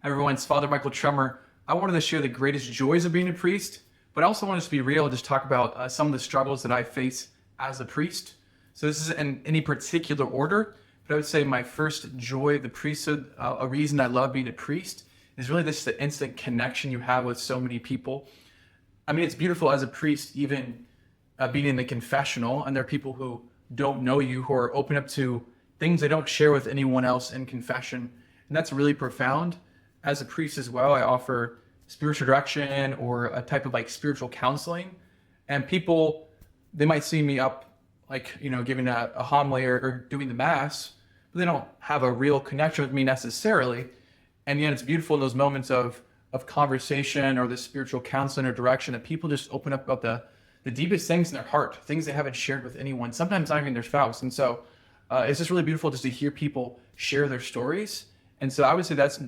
Hi everyone, it's Father Michael Trummer. I wanted to share the greatest joys of being a priest, but I also wanted to be real and just talk about some of the struggles that I face as a priest. So this isn't in any particular order, but I would say my first joy of the priesthood, a reason I love being a priest, is really this the instant connection you have with so many people. I mean, it's beautiful as a priest, even being in the confessional, and there are people who don't know you, who are open up to things they don't share with anyone else in confession. And that's really profound. As a priest as well, I offer spiritual direction or a type of like spiritual counseling. And people, they might see me up, like, giving a homily or doing the mass, but they don't have a real connection with me necessarily. And yet it's beautiful in those moments of conversation or the spiritual counseling or direction that people just open up about the deepest things in their heart, things they haven't shared with anyone, sometimes not even their spouse. And so it's just really beautiful just to hear people share their stories. And so I would say that's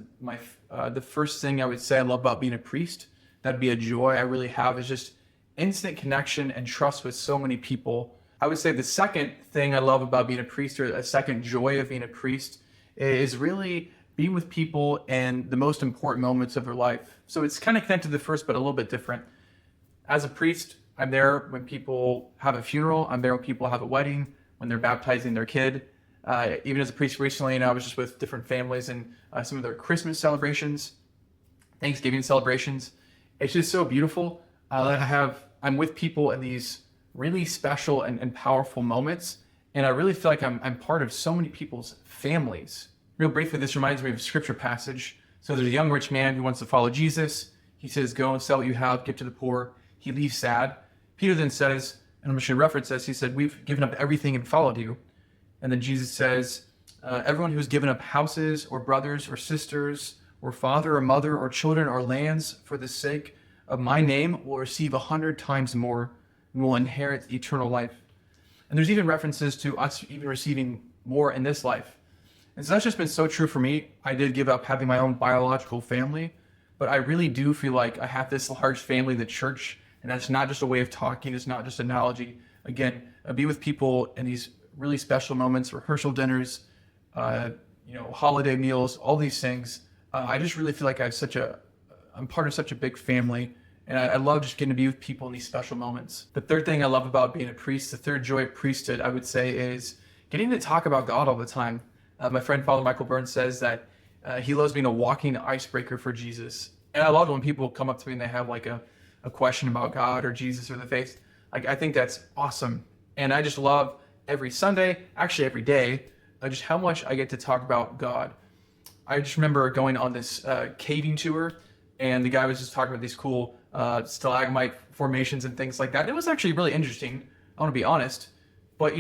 the first thing I would say I love about being a priest. That'd be a joy I really have, is just instant connection and trust with so many people. I would say the second thing I love about being a priest, or a second joy of being a priest, is really being with people in the most important moments of their life. So it's kind of connected to the first, but a little bit different. As a priest, I'm there when people have a funeral. I'm there when people have a wedding, when they're baptizing their kid. Even as a priest recently, I was just with different families and some of their Christmas celebrations, Thanksgiving celebrations. It's just so beautiful. I'm with people in these really special and powerful moments, and I really feel like I'm part of so many people's families. Real briefly, this reminds me of a scripture passage. So there's a young rich man who wants to follow Jesus. He says, "Go and sell what you have, give to the poor." He leaves sad. Peter then says, and I'm just going to reference this, he said, "We've given up everything and followed you." And then Jesus says, "Everyone who's given up houses or brothers or sisters or father or mother or children or lands for the sake of my name will receive 100 times more and will inherit eternal life." And there's even references to us even receiving more in this life. And so that's just been so true for me. I did give up having my own biological family, but I really do feel like I have this large family, the church, and that's not just a way of talking. It's not just an analogy. Again, be with people in these really special moments, rehearsal dinners, holiday meals, all these things. I just really feel like I'm part of such a big family, and I love just getting to be with people in these special moments. The third thing I love about being a priest, the third joy of priesthood, I would say, is getting to talk about God all the time. My friend Father Michael Burns says that he loves being a walking icebreaker for Jesus. And I love when people come up to me and they have like a question about God or Jesus or the faith. Like, I think that's awesome. And I just love every Sunday, actually every day, just how much I get to talk about God. I just remember going on this caving tour, and the guy was just talking about these cool stalagmite formations and things like that. It was actually really interesting, I want to be honest. But,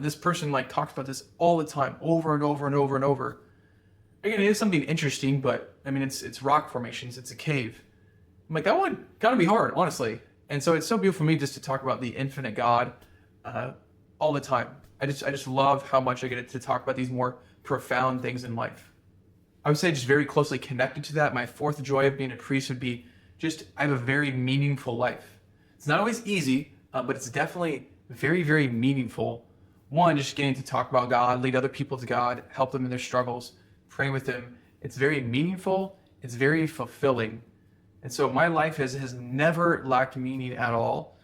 this person talks about this all the time, over and over and over and over. Again, it is something interesting, but I mean, it's rock formations, it's a cave. I'm like, that one gotta be hard, honestly. And so it's so beautiful for me just to talk about the infinite God all the time. I just love how much I get to talk about these more profound things in life. I would say just very closely connected to that, my fourth joy of being a priest would be just, I have a very meaningful life. It's not always easy, but it's definitely very, very meaningful. One, just getting to talk about God, lead other people to God, help them in their struggles, pray with them. It's very meaningful. It's very fulfilling. And so my life has never lacked meaning at all.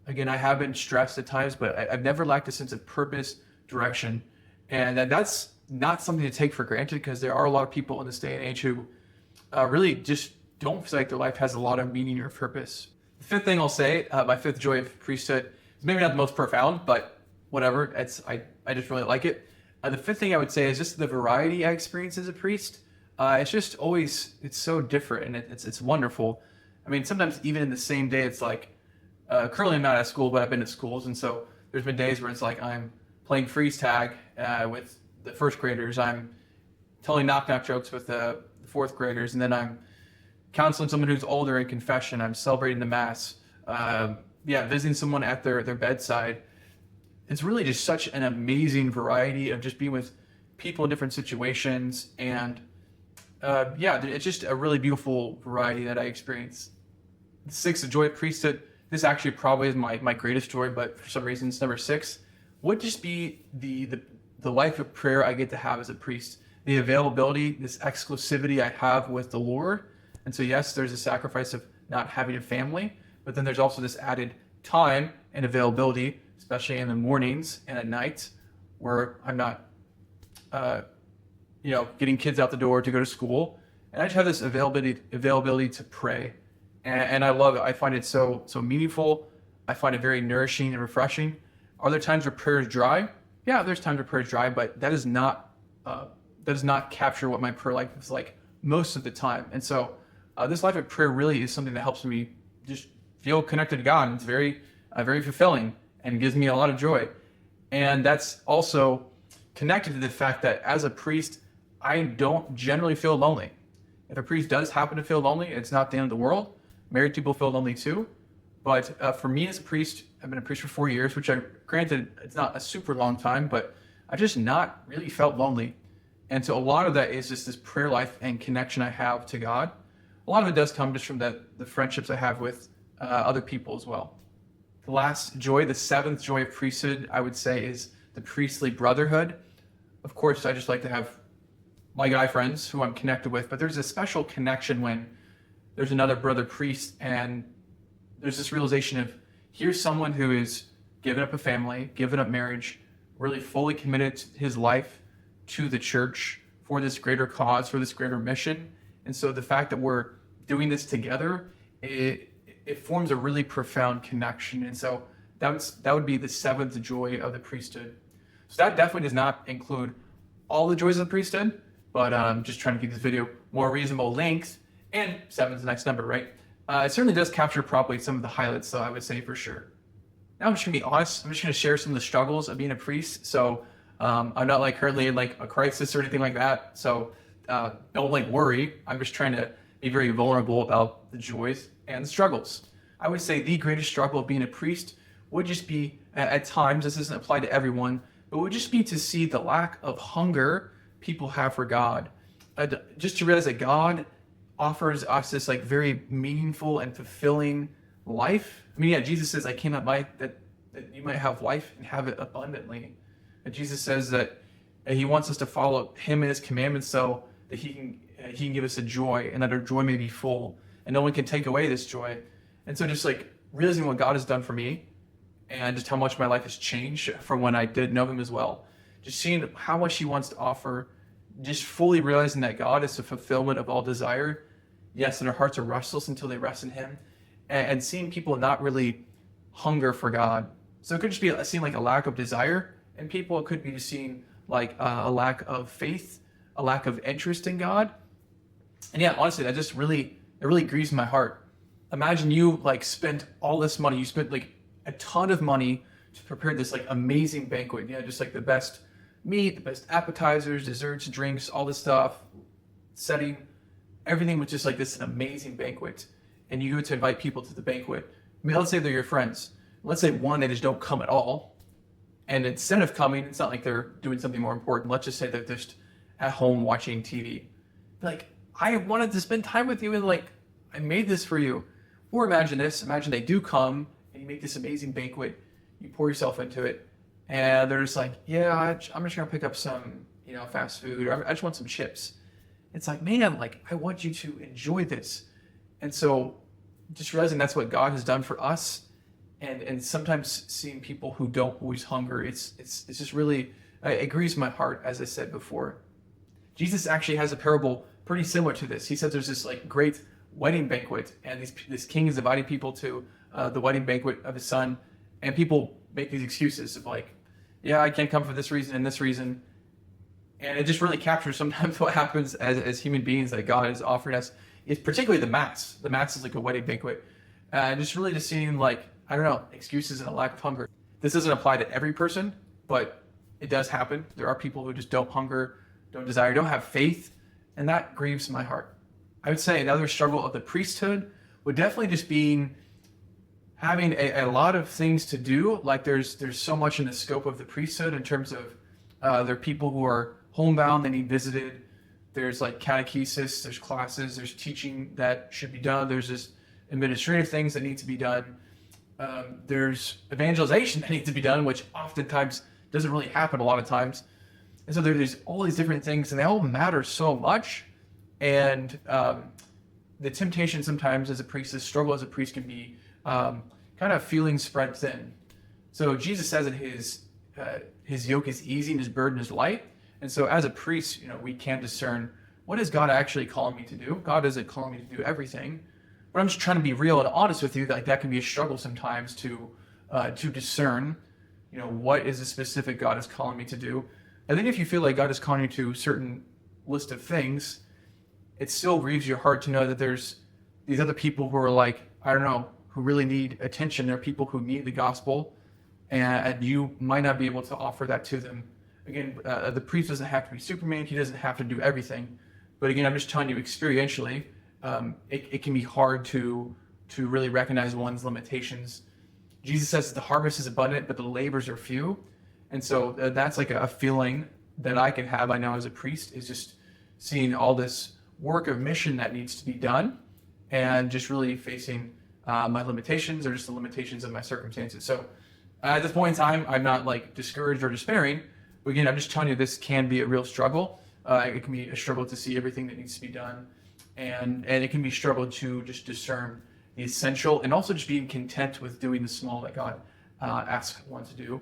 Again, I have been stressed at times, but I've never lacked a sense of purpose, direction. And that's not something to take for granted, because there are a lot of people in this day and age who really just don't feel like their life has a lot of meaning or purpose. The fifth thing I'll say, my fifth joy of priesthood, is maybe not the most profound, but whatever. I just really like it. The fifth thing I would say is just the variety I experience as a priest. It's just always, it's so different, and it's wonderful. I mean, sometimes even in the same day, it's like, currently I'm not at school, but I've been to schools, and so there's been days where it's like I'm playing freeze tag with the first graders, I'm telling knock-knock jokes with the fourth graders, and then I'm counseling someone who's older in confession, I'm celebrating the mass, visiting someone at their bedside. It's really just such an amazing variety of just being with people in different situations, and it's just a really beautiful variety that I experience. The sixth, the joy of priesthood. This actually probably is my greatest joy, but for some reason it's number 6. Would just be the life of prayer I get to have as a priest. the availability, this exclusivity I have with the Lord. And so, yes, there's a sacrifice of not having a family, but then there's also this added time and availability, especially in the mornings and at night, where I'm not, getting kids out the door to go to school. And I just have this availability to pray. And I love it. I find it so meaningful. I find it very nourishing and refreshing. Are there times where prayer is dry? Yeah, there's times where prayer is dry, but that does not capture what my prayer life is like most of the time. And so this life of prayer really is something that helps me just feel connected to God. And it's very fulfilling and gives me a lot of joy. And that's also connected to the fact that as a priest, I don't generally feel lonely. If a priest does happen to feel lonely, it's not the end of the world. Married people feel lonely too. But for me as a priest, I've been a priest for 4 years, which granted, it's not a super long time, but I've just not really felt lonely. And so a lot of that is just this prayer life and connection I have to God. A lot of it does come just from the friendships I have with other people as well. The last joy, the seventh joy of priesthood, I would say, is the priestly brotherhood. Of course, I just like to have my guy friends who I'm connected with, but there's a special connection when there's another brother priest and there's this realization of here's someone who is giving up a family, giving up marriage, really fully committed his life to the church for this greater cause, for this greater mission. And so the fact that we're doing this together, it forms a really profound connection. And so that would be the seventh joy of the priesthood. So that definitely does not include all the joys of the priesthood, but I'm just trying to keep this video more reasonable length, and seven's the next number, right? It certainly does capture probably some of the highlights, though, I would say for sure. Now I'm just gonna be honest. I'm just gonna share some of the struggles of being a priest. So I'm not like currently in like a crisis or anything like that. So don't like worry. I'm just trying to be very vulnerable about the joys and the struggles. I would say the greatest struggle of being a priest would just be, at times, this doesn't apply to everyone, but would just be to see the lack of hunger people have for God. Just to realize that God offers us this like very meaningful and fulfilling life. I mean, yeah, Jesus says, I came that you might have life and have it abundantly. And Jesus says that he wants us to follow him and his commandments so that he can give us a joy and that our joy may be full and no one can take away this joy. And so just like realizing what God has done for me and just how much my life has changed from when I did know him as well. Just seeing how much he wants to offer, just fully realizing that God is the fulfillment of all desire. Yes, and our hearts are restless until they rest in him. And seeing people not really hunger for God. So it could just be seeing like a lack of desire in people. It could be just seeing like a lack of faith, a lack of interest in God. And yeah, honestly, it really grieves my heart. Imagine you like spent all this money. You spent like a ton of money to prepare this like amazing banquet. Yeah, just like the best meat, the best appetizers, desserts, drinks, all this stuff, setting, everything was just like this amazing banquet. And you go to invite people to the banquet. I mean, let's say they're your friends. Let's say one, they just don't come at all. And instead of coming, it's not like they're doing something more important. Let's just say they're just at home watching TV. Like, I wanted to spend time with you and like, I made this for you. Or imagine this, imagine they do come and you make this amazing banquet, you pour yourself into it, and they're just like, yeah, I'm just gonna pick up some, fast food, or I just want some chips. It's like, man, like I want you to enjoy this. And so just realizing that's what God has done for us, and sometimes seeing people who don't always hunger, it's just really, it grieves my heart, as I said before. Jesus actually has a parable pretty similar to this. He says there's this like great wedding banquet, and this king is inviting people to the wedding banquet of his son, and people make these excuses of like, yeah, I can't come for this reason and this reason. And it just really captures sometimes what happens as human beings that God is offering us. It's particularly the Mass. The Mass is like a wedding banquet. Just really just seeing like, I don't know, excuses and a lack of hunger. This doesn't apply to every person, but it does happen. There are people who just don't hunger, don't desire, don't have faith, and that grieves my heart. I would say another struggle of the priesthood would definitely just be having a lot of things to do. Like there's so much in the scope of the priesthood in terms of there are people who are homebound, they need visited. There's like catechesis, there's classes, there's teaching that should be done. There's just administrative things that need to be done. There's evangelization that needs to be done, which oftentimes doesn't really happen a lot of times. And so there's all these different things, and they all matter so much. And the temptation sometimes as a priest, the struggle as a priest can be kind of feeling spread thin. So Jesus says that his yoke is easy and his burden is light. And so as a priest, we can discern, what is God actually calling me to do? God isn't calling me to do everything. But I'm just trying to be real and honest with you. Like, that can be a struggle sometimes to discern, what is the specific God is calling me to do. And then if you feel like God is calling you to a certain list of things, it still grieves your heart to know that there's these other people who are like, I don't know, who really need attention. There are people who need the gospel, and you might not be able to offer that to them. Again, the priest doesn't have to be Superman. He doesn't have to do everything. But again, I'm just telling you experientially, it can be hard to really recognize one's limitations. Jesus says that the harvest is abundant, but the labors are few. And so that's like a feeling that I can have, I know, as a priest, is just seeing all this work of mission that needs to be done, and just really facing my limitations, or just the limitations of my circumstances. So at this point in time, I'm not like discouraged or despairing. But again, I'm just telling you, this can be a real struggle. It can be a struggle to see everything that needs to be done. And it can be a struggle to just discern the essential, and also just being content with doing the small that God asks one to do.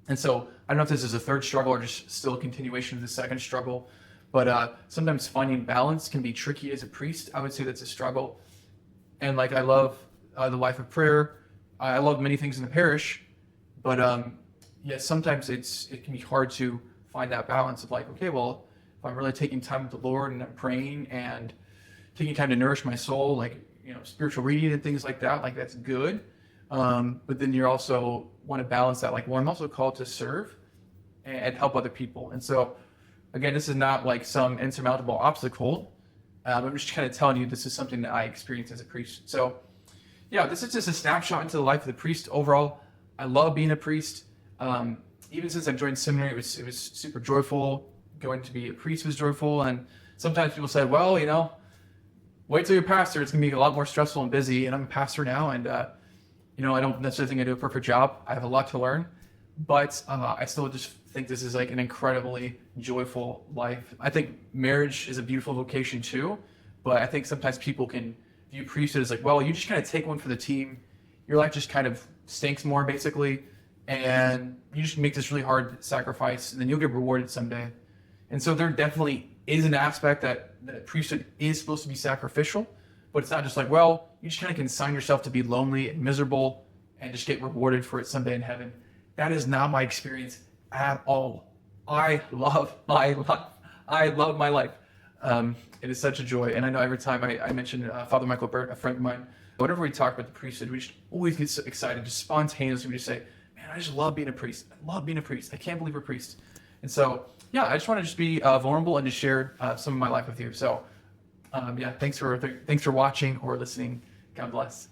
And so I don't know if this is a third struggle or just still a continuation of the second struggle, but sometimes finding balance can be tricky as a priest. I would say that's a struggle. And like, I love the life of prayer. I love many things in the parish, but sometimes it can be hard to find that balance of like, okay, well, if I'm really taking time with the Lord and I'm praying and taking time to nourish my soul, like, spiritual reading and things like that, like, that's good. But then you also want to balance that, like, well, I'm also called to serve and help other people. And so, again, this is not like some insurmountable obstacle. I'm just kind of telling you, this is something that I experienced as a priest. So, this is just a snapshot into the life of the priest. Overall, I love being a priest. Even since I joined seminary, it was super joyful. Going to be a priest was joyful. And sometimes people say, well, wait till you're a pastor. It's going to be a lot more stressful and busy. And I'm a pastor now, and I don't necessarily think I do a perfect job. I have a lot to learn, but I still just think this is like an incredibly joyful life. I think marriage is a beautiful vocation too, but I think sometimes people can view priesthood as like, well, you just kind of take one for the team. Your life just kind of stinks more, basically, and you just make this really hard sacrifice, and then you'll get rewarded someday. And so there definitely is an aspect that priesthood is supposed to be sacrificial, but it's not just like, well, you just kind of consign yourself to be lonely and miserable and just get rewarded for it someday in heaven. That is not my experience at all. I love my life. I love my life. It is such a joy. And I know every time I mention Father Michael Burt, a friend of mine, whenever we talk about the priesthood, we just always get so excited, just spontaneously. We just say, man, I just love being a priest. I love being a priest. I can't believe we're priests. And so, I just want to just be vulnerable and just share some of my life with you. So, thanks for watching or listening. God bless.